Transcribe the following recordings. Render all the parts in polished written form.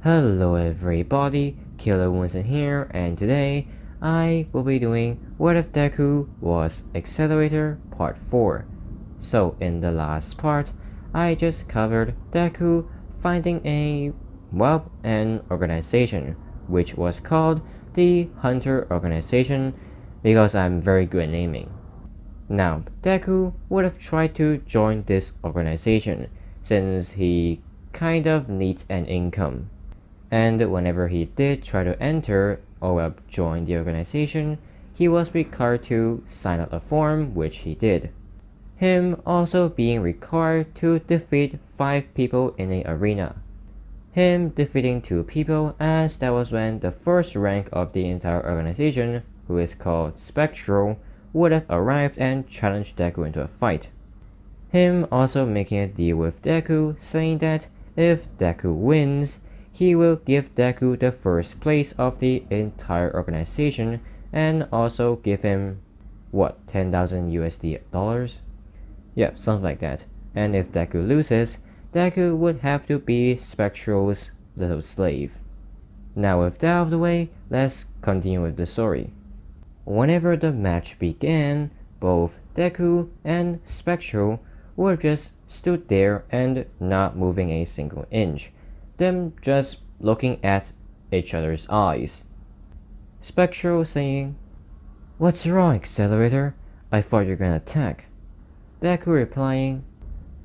Hello everybody, Killer Winston here, and today I will be doing What If Deku Was Accelerator Part 4. So in the last part, I just covered Deku finding an organization, which was called the Hunter Organization, because I'm very good at naming. Now, Deku would have tried to join this organization, since he kind of needs an income. And whenever he did try to enter or join the organization, he was required to sign out a form, which he did. Him also being required to defeat 5 people in an arena. Him defeating 2 people, as that was when the first rank of the entire organization, who is called Spectral, would have arrived and challenged Deku into a fight. Him also making a deal with Deku, saying that if Deku wins, he will give Deku the first place of the entire organization and also give him, 10,000 USD dollars? Yeah, something like that. And if Deku loses, Deku would have to be Spectral's little slave. Now with that out of the way, let's continue with the story. Whenever the match began, both Deku and Spectral were just stood there and not moving a single inch, them just looking at each other's eyes. Spectral saying, "What's wrong, Accelerator? I thought you were gonna attack." Deku replying,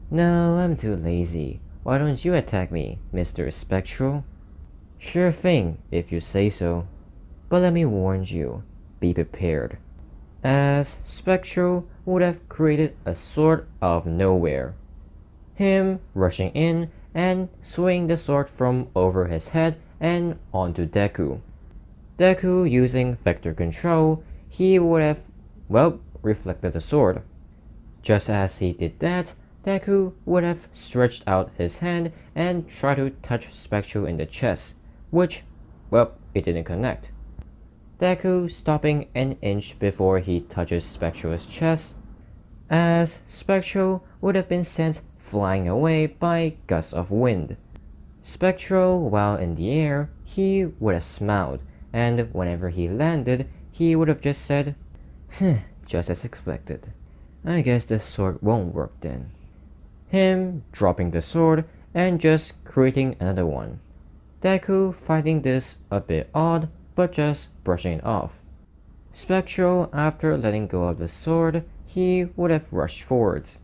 "No, I'm too lazy. Why don't you attack me, Mr. Spectral?" "Sure thing, if you say so. But let me warn you, be prepared." As Spectral would have created a sword out of nowhere. Him rushing in and swinging the sword from over his head and onto Deku. Deku using vector control, he would have, reflected the sword. Just as he did that, Deku would have stretched out his hand and tried to touch Spectral in the chest, which, it didn't connect. Deku stopping an inch before he touches Spectral's chest, as Spectral would have been sent flying away by gusts of wind. Spectral, while in the air, he would have smiled, and whenever he landed, he would have just said, just as expected. I guess the sword won't work then. Him dropping the sword and just creating another one. Deku finding this a bit odd, but just brushing it off. Spectral, after letting go of the sword, he would have rushed forwards.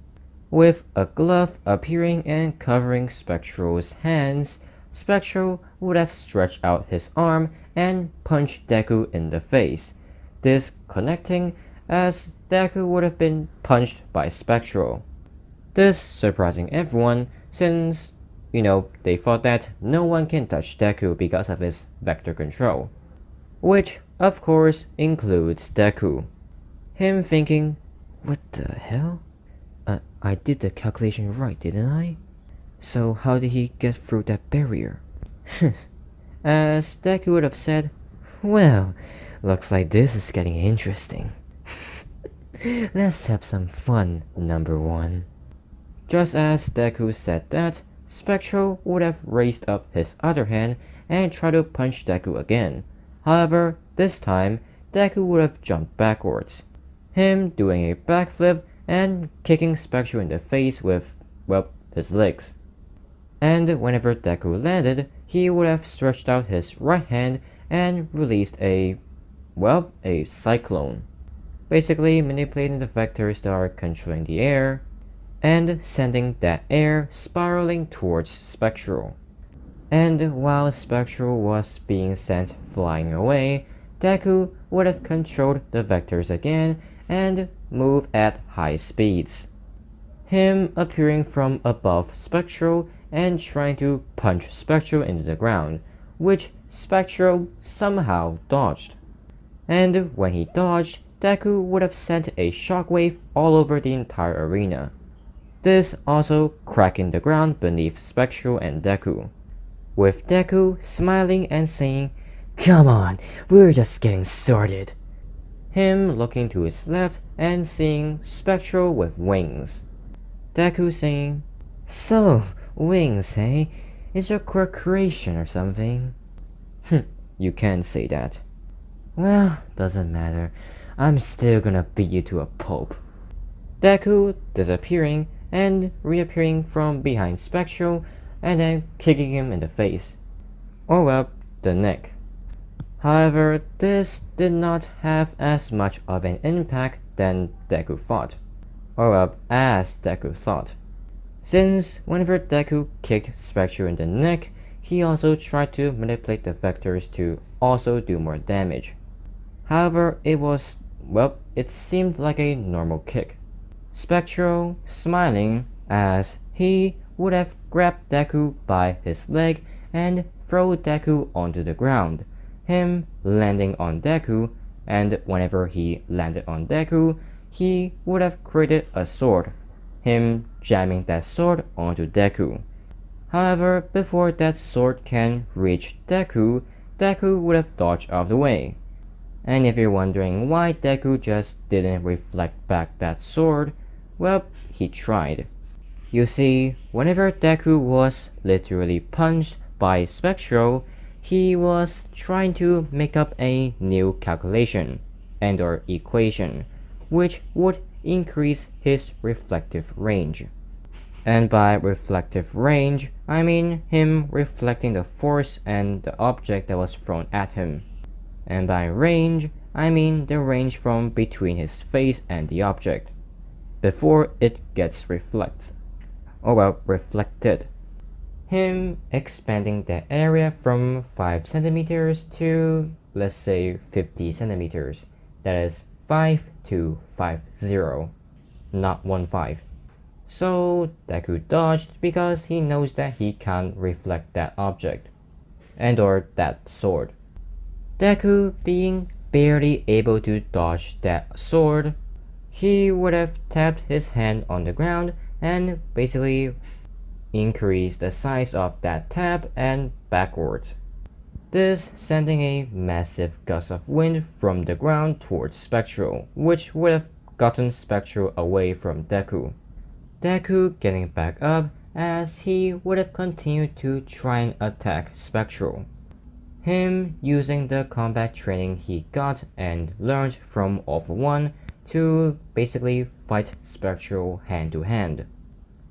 With a glove appearing and covering Spectral's hands, Spectral would have stretched out his arm and punched Deku in the face, this connecting as Deku would have been punched by Spectral. This surprising everyone since, they thought that no one can touch Deku because of his vector control. Which, of course, includes Deku. Him thinking, what the hell? I did the calculation right, didn't I? So how did he get through that barrier? As Deku would have said, well, looks like this is getting interesting. Let's have some fun, number 1. Just as Deku said that, Spectral would have raised up his other hand and tried to punch Deku again. However, this time, Deku would have jumped backwards. Him doing a backflip and kicking Spectral in the face with, his legs. And whenever Deku landed, he would have stretched out his right hand and released a cyclone. Basically manipulating the vectors that are controlling the air, and sending that air spiraling towards Spectral. And while Spectral was being sent flying away, Deku would have controlled the vectors again and move at high speeds. Him appearing from above Spectral and trying to punch Spectral into the ground, which Spectral somehow dodged. And when he dodged, Deku would have sent a shockwave all over the entire arena. This also cracking the ground beneath Spectral and Deku. With Deku smiling and saying, "Come on, we're just getting started." Him looking to his left and seeing Spectral with wings. Deku saying, "So, wings, eh? Is your quirk creation or something? You can't say that. Well, doesn't matter. I'm still gonna beat you to a pulp. Deku disappearing and reappearing from behind Spectral and then kicking him in the face. Or well, the neck. However, this did not have as much of an impact than Deku thought. Or well, as Deku thought. Since whenever Deku kicked Spectral in the neck, he also tried to manipulate the vectors to also do more damage. However, it seemed like a normal kick. Spectral smiling as he would have grabbed Deku by his leg and throw Deku onto the ground, him landing on Deku, and whenever he landed on Deku, he would have created a sword, him jamming that sword onto Deku. However, before that sword can reach Deku, Deku would have dodged out of the way. And if you're wondering why Deku just didn't reflect back that sword, well, he tried. You see, whenever Deku was literally punched by Spectral, he was trying to make up a new calculation and or equation, which would increase his reflective range. And by reflective range, I mean him reflecting the force and the object that was thrown at him. And by range, I mean the range from between his face and the object, before it gets reflected. Him expanding that area from 5 centimeters to, let's say, 50 centimeters. That is 5 to 50, not 15. So Deku dodged because he knows that he can't reflect that object, and or that sword. Deku being barely able to dodge that sword, he would have tapped his hand on the ground and basically increased the size of that tap and backwards. This sending a massive gust of wind from the ground towards Spectral, which would have gotten Spectral away from Deku. Deku getting back up as he would have continued to try and attack Spectral. Him using the combat training he got and learned from All For One to basically fight Spectral hand to hand,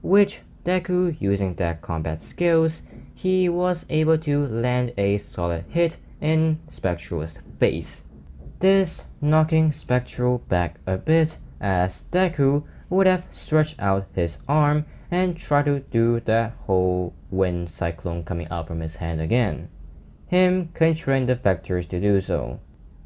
which Deku using that combat skills, he was able to land a solid hit in Spectral's face. This knocking Spectral back a bit as Deku would have stretched out his arm and tried to do the whole wind cyclone coming out from his hand again, him controlling the vectors to do so.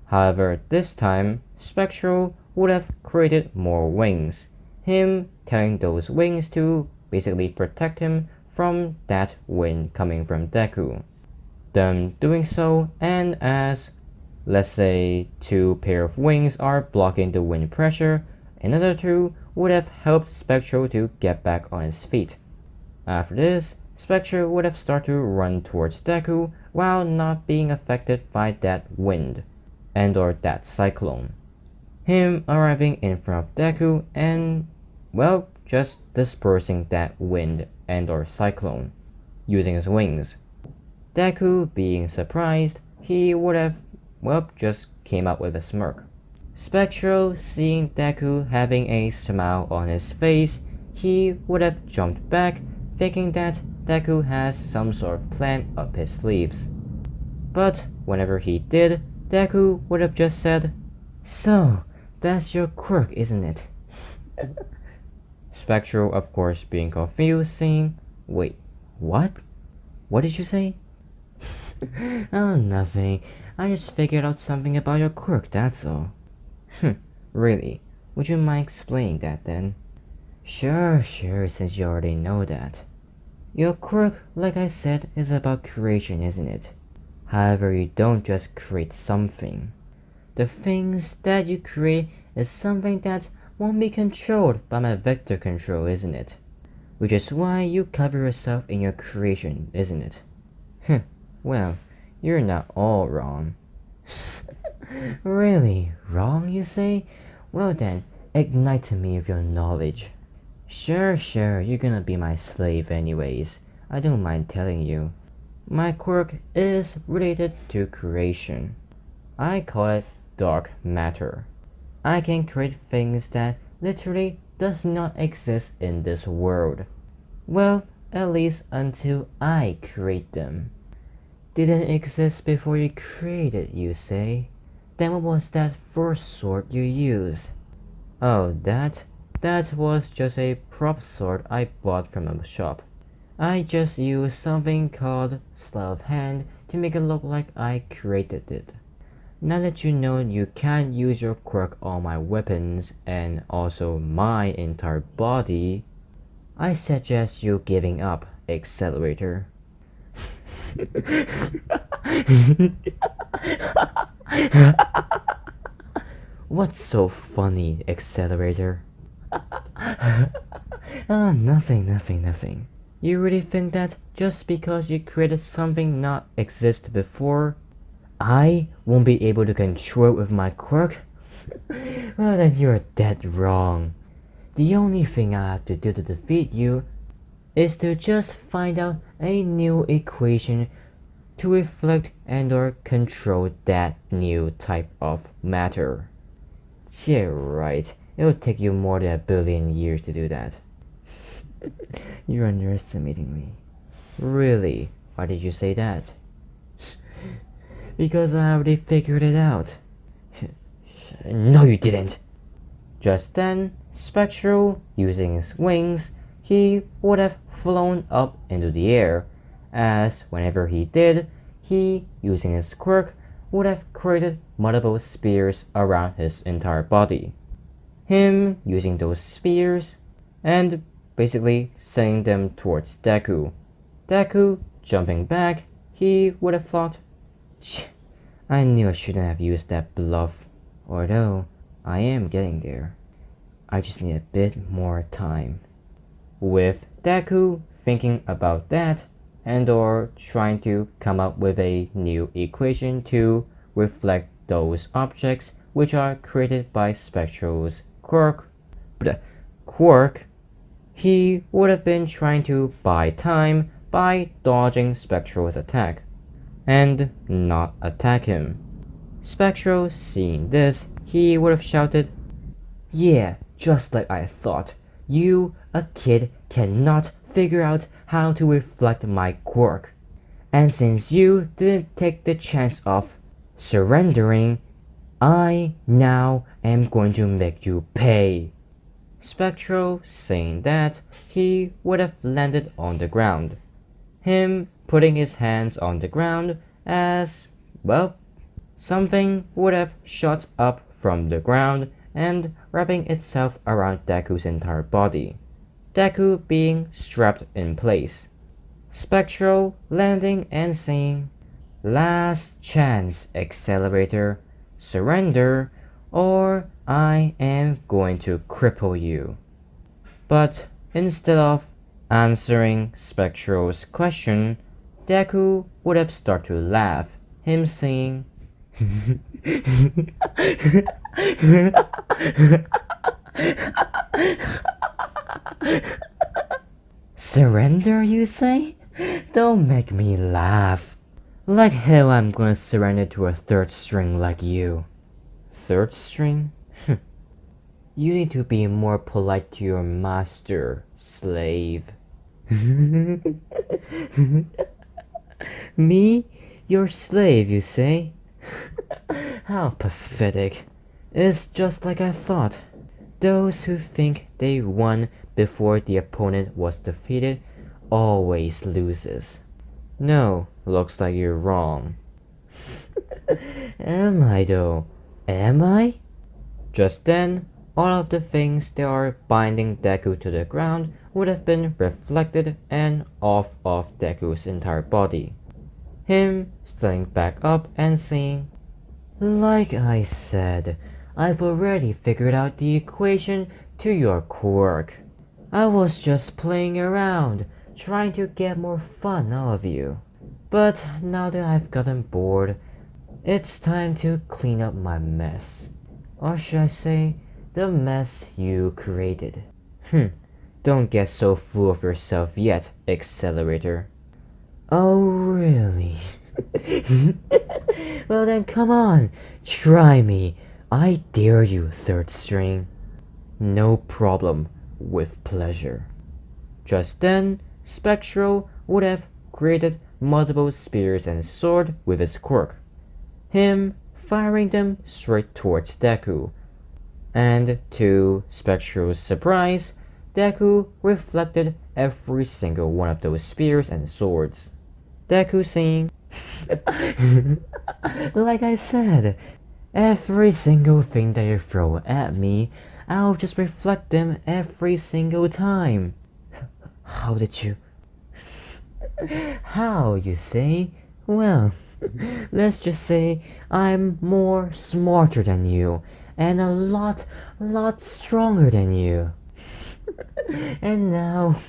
However, this time, Spectral would have created more wings, him telling those wings to basically protect him from that wind coming from Deku. Them doing so, and as, let's say, 2 pair of wings are blocking the wind pressure, another 2 would have helped Spectral to get back on his feet. After this, Spectral would have started to run towards Deku while not being affected by that wind and or that cyclone. Him arriving in front of Deku and, well, just dispersing that wind and or cyclone using his wings. Deku being surprised, he would have, just came up with a smirk. Spectral seeing Deku having a smile on his face, he would have jumped back thinking that Deku has some sort of plan up his sleeves. But whenever he did, Deku would have just said, "So, that's your quirk, isn't it?" Spectral, of course, being confused, saying, "Wait, what? What did you say?" "Oh, nothing. I just figured out something about your quirk, that's all." Really? Would you mind explaining that then?" Sure, since you already know that. Your quirk, like I said, is about creation, isn't it? However, you don't just create something. The things that you create is something that won't be controlled by my vector control, isn't it? Which is why you cover yourself in your creation, isn't it? Well, you're not all wrong. Really? Wrong, you say? Well then, ignite me with your knowledge. Sure, you're gonna be my slave anyways. I don't mind telling you. My quirk is related to creation. I call it dark matter. I can create things that literally does not exist in this world. Well, at least until I create them. Didn't exist before you created, you say? Then what was that first sword you used? Oh, that was just a prop sword I bought from a shop. I just used something called sleight of hand to make it look like I created it. Now that you know you can't use your quirk on my weapons and also my entire body, I suggest you giving up, Accelerator. What's so funny, Accelerator? Nothing. You really think that just because you created something not exist before, I won't be able to control it with my quirk? Well, then you're dead wrong. The only thing I have to do to defeat you is to just find out a new equation to reflect and or control that new type of matter. Yeah, right. It'll take you more than 1 billion years to do that. You're underestimating me. Really? Why did you say that? Because I already figured it out. No, you didn't. Just then, Spectral, using his wings, he would have flown up into the air, as whenever he did, he, using his quirk, would have created multiple spears around his entire body. Him using those spears and basically sending them towards Deku. Deku jumping back, he would have thought, I knew I shouldn't have used that bluff, although I am getting there. I just need a bit more time. With Deku thinking about that and or trying to come up with a new equation to reflect those objects which are created by Spectral's quirk, he would have been trying to buy time by dodging Spectral's attack and not attack him. Spectral, seeing this, he would have shouted, yeah, just like I thought. You, a kid, cannot figure out how to reflect my quirk. And since you didn't take the chance of surrendering, I now am going to make you pay. Spectral, saying that, he would have landed on the ground. Him putting his hands on the ground as, well, something would have shot up from the ground and wrapping itself around Deku's entire body. Deku being strapped in place. Spectral landing and saying, last chance, Accelerator. Surrender, or I am going to cripple you. But instead of answering Spectral's question, Deku would have started to laugh, him saying, surrender, you say? Don't make me laugh. Like hell I'm gonna surrender to a third string like you. Third string? You need to be more polite to your master, slave. Me? Your slave, you say? How pathetic. It's just like I thought. Those who think they won before the opponent was defeated always loses. No, looks like you're wrong. Am I though? Am I? Just then, all of the things that are binding Deku to the ground would have been reflected and off of Deku's entire body. Him standing back up and saying, like I said, I've already figured out the equation to your quirk. I was just playing around, trying to get more fun out of you. But now that I've gotten bored, it's time to clean up my mess. Or should I say, the mess you created. Don't get so full of yourself yet, Accelerator. Oh, really? Well then, come on, try me. I dare you, third string. No problem, with pleasure. Just then, Spectral would have created multiple spears and sword with his quirk, him firing them straight towards Deku. And to Spectral's surprise, Deku reflected every single one of those spears and swords. Deku saying, like I said, every single thing that you throw at me, I'll just reflect them every single time. How did you? How, you say? Well, let's just say I'm more smarter than you, and a lot stronger than you. And now,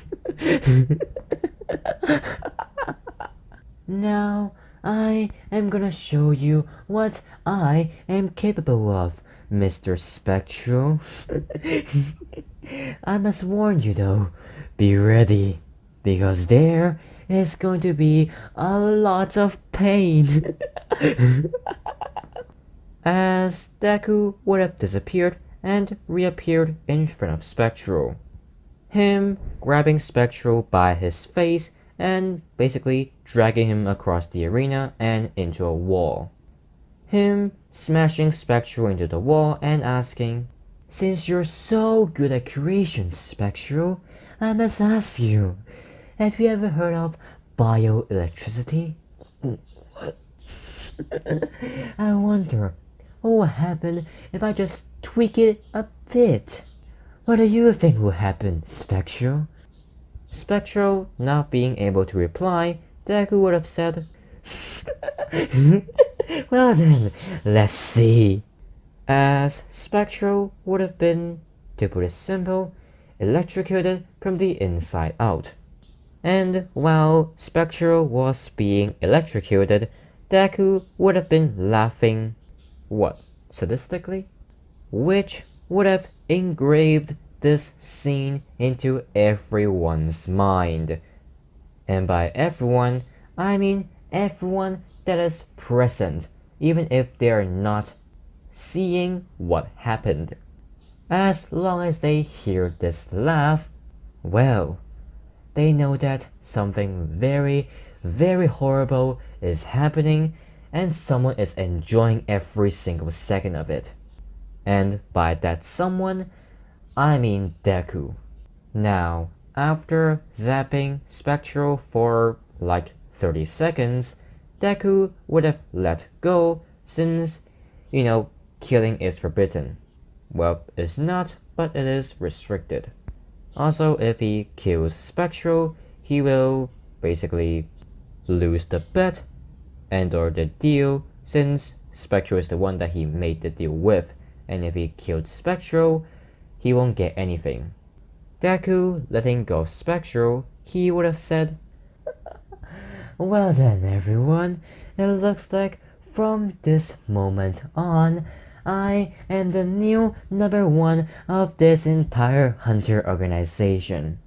now I am gonna show you what I am capable of, Mr. Spectral. I must warn you though, be ready, because there is going to be a lot of pain. As Deku would have disappeared and reappeared in front of Spectral, him grabbing Spectral by his face and basically dragging him across the arena and into a wall. Him smashing Spectral into the wall and asking, "Since you're so good at creation, Spectral, I must ask you, have you ever heard of bioelectricity?" I wonder what will happen if I just tweak it a bit. What do you think will happen, Spectral? Spectral not being able to reply, Deku would have said, "Well then, let's see." As Spectral would have been, to put it simple, electrocuted from the inside out. And while Spectral was being electrocuted, Deku would have been laughing, what, sadistically? Which would have engraved this scene into everyone's mind. And by everyone, I mean everyone that is present, even if they are not seeing what happened. As long as they hear this laugh, well, they know that something very, very horrible is happening and someone is enjoying every single second of it. And by that someone, I mean Deku. Now, after zapping Spectral for like 30 seconds, Deku would have let go since, killing is forbidden. Well, it's not, but it is restricted. Also, if he kills Spectral, he will basically lose the bet and or the deal since Spectral is the one that he made the deal with, and if he killed Spectral, he won't get anything. Deku letting go of Spectral, he would have said, "Well then everyone, it looks like from this moment on, I am the new number 1 of this entire Hunter organization.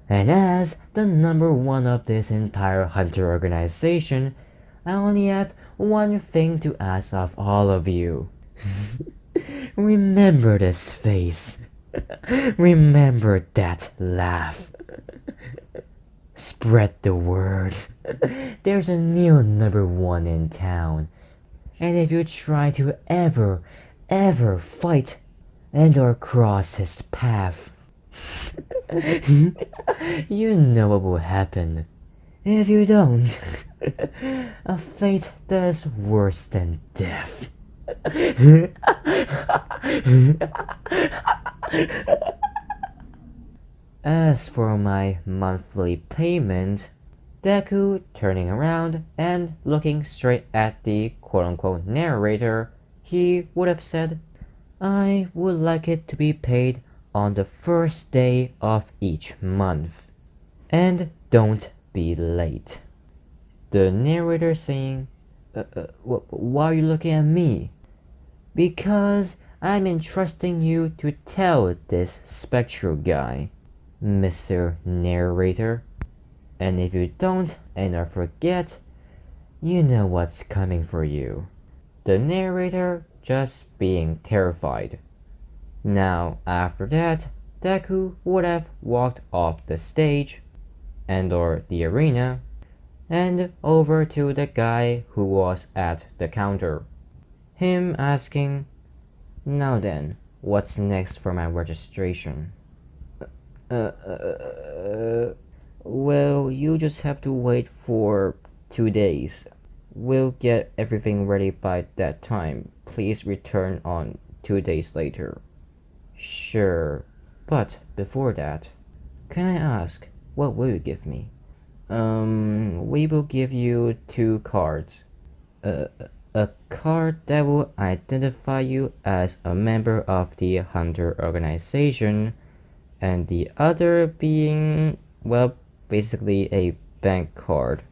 And as the number 1 of this entire Hunter organization, I only have one thing to ask of all of you. Remember this face. Remember that laugh. Spread the word. There's a new number 1 in town. And if you try to ever fight and or cross his path, you know what will happen. If you don't, a fate that is worse than death." As for my monthly payment, Deku turning around and looking straight at the quote-unquote narrator, he would have said, "I would like it to be paid on the first day of each month. And don't be late." The narrator saying, why are you looking at me?" "Because I'm entrusting you to tell this Spectral guy, Mr. Narrator. And if you don't and I forget, you know what's coming for you. The narrator just being terrified. Now, after that, Deku would have walked off the stage and or the arena and over to the guy who was at the counter. Him asking, "Now then, what's next for my registration?" Uh, uh, uh, well, you just have to wait for 2 days. We'll get everything ready by that time. Please return on 2 days later. Sure, but before that, can I ask, what will you give me? We will give you 2 cards. Uh, a card that will identify you as a member of the Hunter organization, and the other being, well, basically a bank card.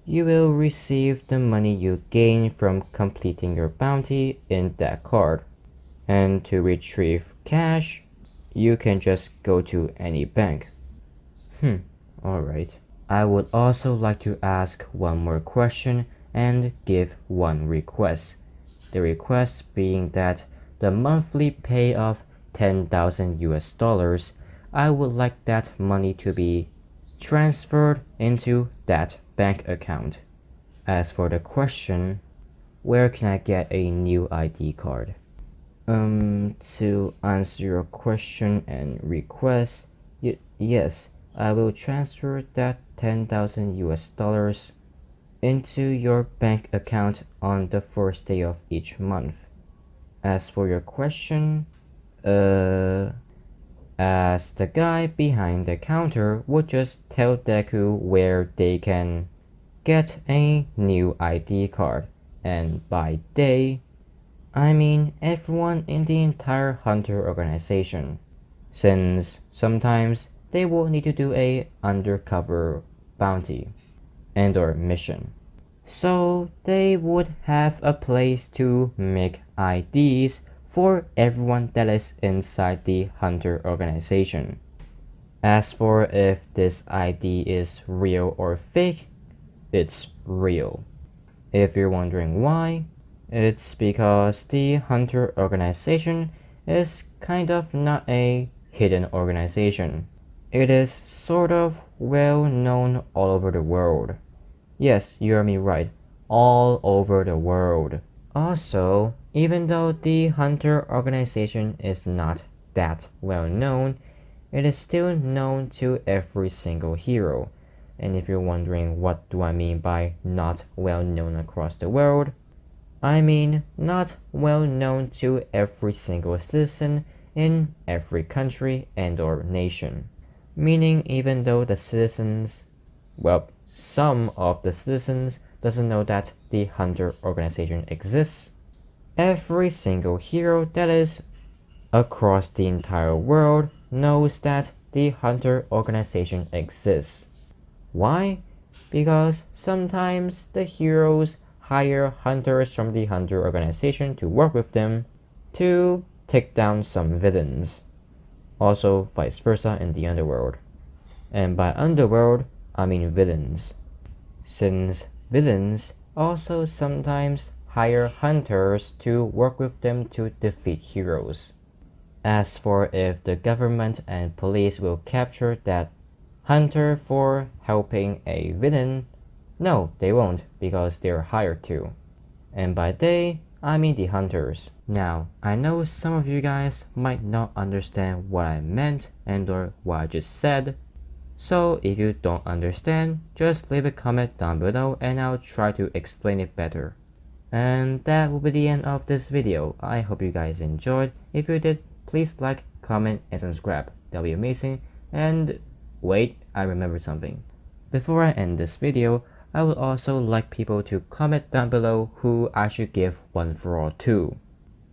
You will receive the money you gain from completing your bounty in that card. And to retrieve cash, you can just go to any bank. Alright. I would also like to ask one more question and give one request. The request being that the monthly pay of 10,000 US dollars, I would like that money to be transferred into that bank account. As for the question, where can I get a new ID card? To answer your question and request, yes, I will transfer that 10,000 US dollars into your bank account on the first day of each month. As for your question, as the guy behind the counter would just tell Deku where they can get a new ID card, and by they, I mean everyone in the entire Hunter organization, since sometimes they will need to do a undercover bounty and or mission. So they would have a place to make IDs for everyone that is inside the Hunter organization. As for if this ID is real or fake, it's real. If you're wondering why, it's because the Hunter organization is kind of not a hidden organization. It is sort of well known all over the world. Yes, you heard me right, all over the world. Also, even though the Hunter organization is not that well known, it is still known to every single hero. And if you're wondering what do I mean by not well known across the world, I mean not well known to every single citizen in every country and or nation. Meaning even though the citizens, well, some of the citizens doesn't know that the Hunter organization exists, every single hero that is across the entire world knows that the Hunter organization exists. Why? Because sometimes the heroes hire hunters from the Hunter organization to work with them to take down some villains. Also vice versa in the underworld. And by underworld, I mean villains. Since villains also sometimes hire hunters to work with them to defeat heroes. As for if the government and police will capture that hunter for helping a villain, no, they won't, because they're hired to. And by they, I mean the hunters. Now, I know some of you guys might not understand what I meant and or what I just said. So if you don't understand, just leave a comment down below and I'll try to explain it better. And that will be the end of this video. I hope you guys enjoyed. If you did, please like, comment, and subscribe. That'll be amazing. And wait, I remembered something. Before I end this video, I would also like people to comment down below who I should give One For All to.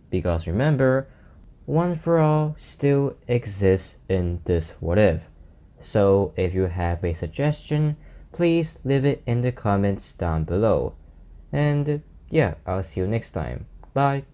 Because remember, One For All still exists in this What If. So if you have a suggestion, please leave it in the comments down below. And yeah, I'll see you next time. Bye.